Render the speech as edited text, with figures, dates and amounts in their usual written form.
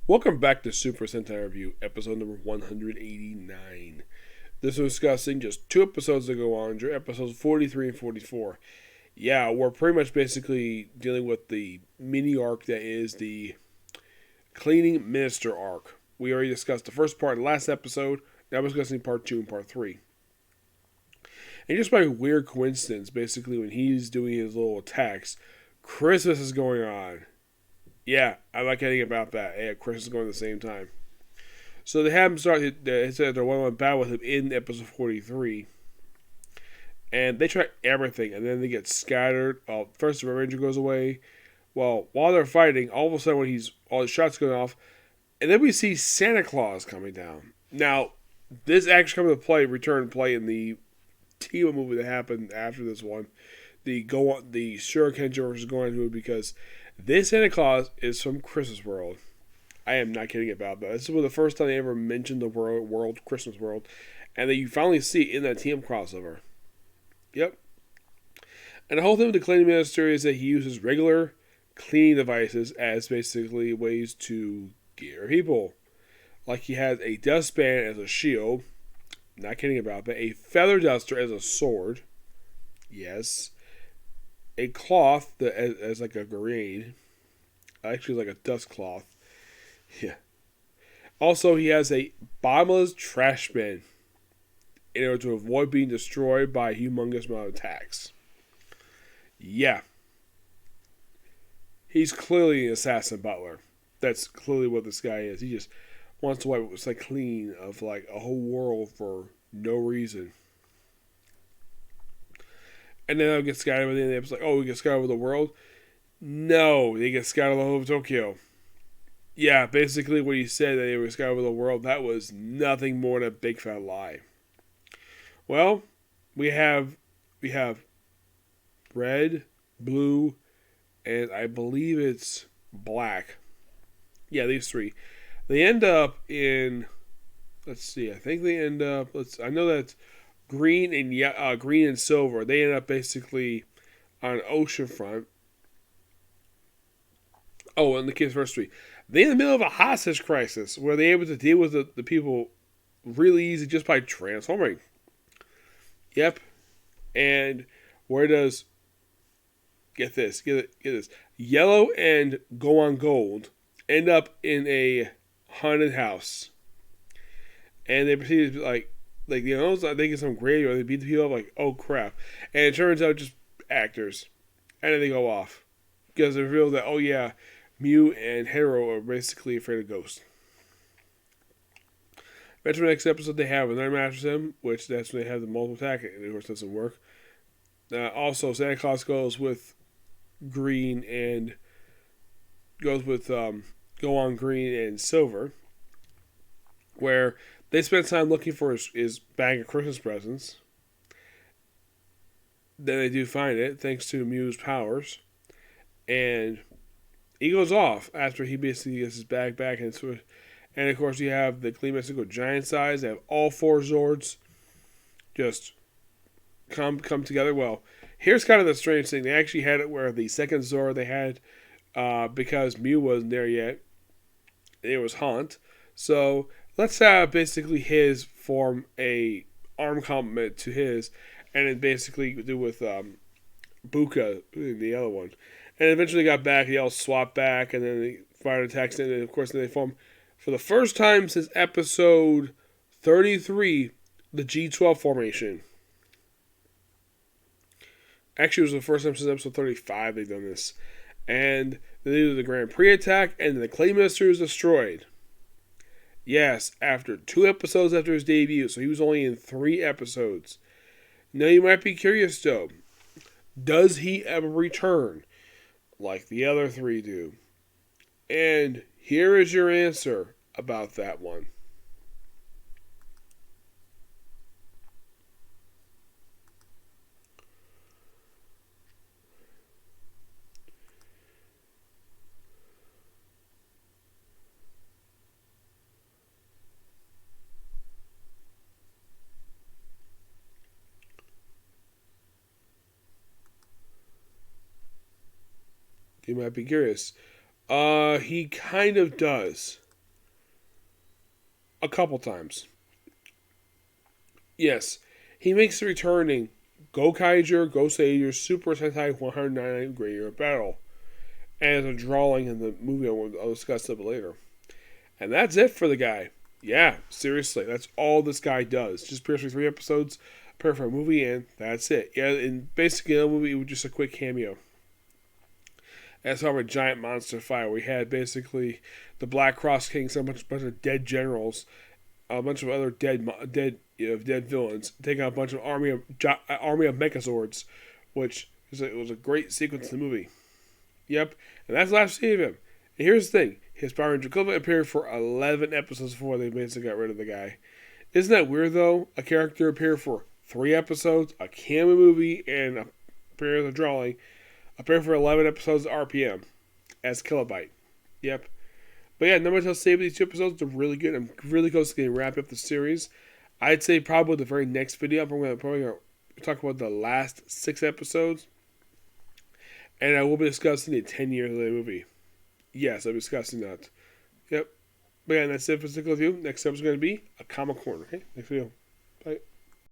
Welcome back to Super Sentai Review, episode number 189. This was discussing just two episodes of Go-onger, episodes 43 and 44. Yeah, we're pretty much basically dealing with the mini arc that is the Cleaning Minister arc. We already discussed the first part in the last episode, now we're discussing part 2 and part 3. And just by weird coincidence, basically when he's doing his little attacks, Christmas is going on. Yeah, I like anything about that. Yeah, Christmas is going at the same time. So they have him start. They said they're one on battle with him in episode 43, and they try everything, and then they get scattered. First the Red Ranger goes away. Well, while they're fighting, all of a sudden when all the shots going off, and then we see Santa Claus coming down. Now, this actually comes to play, return to play in the Tima movie that happened after this one, the Shuriken versus Gohan movie, because this Santa Claus is from Christmas World. I am not kidding about that. This was the first time they ever mentioned the world Christmas World, and that you finally see it in that TM crossover. Yep. And the whole thing with the cleaning minister is that he uses regular cleaning devices as basically ways to scare people. Like he has a dustpan as a shield. Not kidding about that. A feather duster as a sword. Yes. A cloth that as like a grenade. Actually, like a dust cloth. Yeah. Also, he has a bottomless trash bin in order to avoid being destroyed by a humongous amount of attacks. Yeah. He's clearly an assassin butler. That's clearly what this guy is. He just wants to wipe what's like clean of like a whole world for no reason. And then they'll get scattered by the end of the episode. Like, oh, we get scattered over the world? No, they get scattered all over Tokyo. Yeah, basically what he said that they were scattered over the world, that was nothing more than a big fat lie. Well, we have red, blue, and I believe it's black. Yeah, these three. They end up in, let's see, I think they end up, I know that's green and silver. They end up basically on oceanfront. Oh, and the kids first three. They're in the middle of a hostage crisis where they're able to deal with the people really easy just by transforming. Yep. And where does, get this, yellow and go on gold end up in a haunted house. And they proceed to I think it's some graveyard. They beat the people up like, oh crap. And it turns out just actors. And then they go off. Because they reveal that, oh yeah, Mew and Hero are basically afraid of ghosts. Eventually, next episode, they have another match with them, which that's when they have the multiple attack, and of course, doesn't work. Also, Santa Claus goes with green and goes with go on green and silver, where they spend time looking for his bag of Christmas presents. Then they do find it, thanks to Mew's powers, and he goes off after he basically gets his bag back, and of course you have the Clean Mexico giant size. They have all four Zords just come together. Well, here's kind of the strange thing. They actually had it where the second Zord they had, because Mew wasn't there yet, it was Haunt. So let's have basically his form a arm complement to his, and then basically do with Buka, the other one. And eventually got back, they all swapped back, and then they fired attacks, and then, of course, they formed, for the first time since episode 33, the G12 formation. Actually, it was the first time since episode 35 they've done this. And then they do the Grand Prix attack, and then the Clay Minister is destroyed. Yes, after 2 episodes after his debut, so he was only in 3 episodes. Now you might be curious, though. Does he ever return like the other 3 do? And here is your answer about that one. You might be curious. He kind of does. a couple times. Yes, he makes the returning Go-onger, Go-onger, Super Sentai 199 Great Year of Battle. And a drawing in the movie I'll discuss a bit later. And that's it for the guy. Yeah, seriously, that's all this guy does. Just appears for 3 episodes, appear for a movie, and that's it. Yeah, and basically the movie was just a quick cameo. As of a giant monster fight, we had basically the Black Cross Kings, a bunch of dead generals, a bunch of other dead villains, taking out a bunch of army of Megazords, which was a great sequence in the movie. Yep, and that's the last we see of him. And here's the thing: his Power Ranger equivalent appeared for 11 episodes before they basically got rid of the guy. Isn't that weird though? A character appeared for 3 episodes, a cameo movie, and appeared as a drawing. Appeared for 11 episodes of RPM as Kilobyte. Yep. But yeah, not much else to say about these 2 episodes. They're really good. I'm really close to getting wrapped up the series. I'd say probably the very next video, I'm probably going to talk about the last 6 episodes. And I will be discussing the 10 years of the movie. Yes, I'll be discussing that. Yep. But yeah, that's it for this video. Next episode is going to be a comic corner. Okay? Next video. Bye.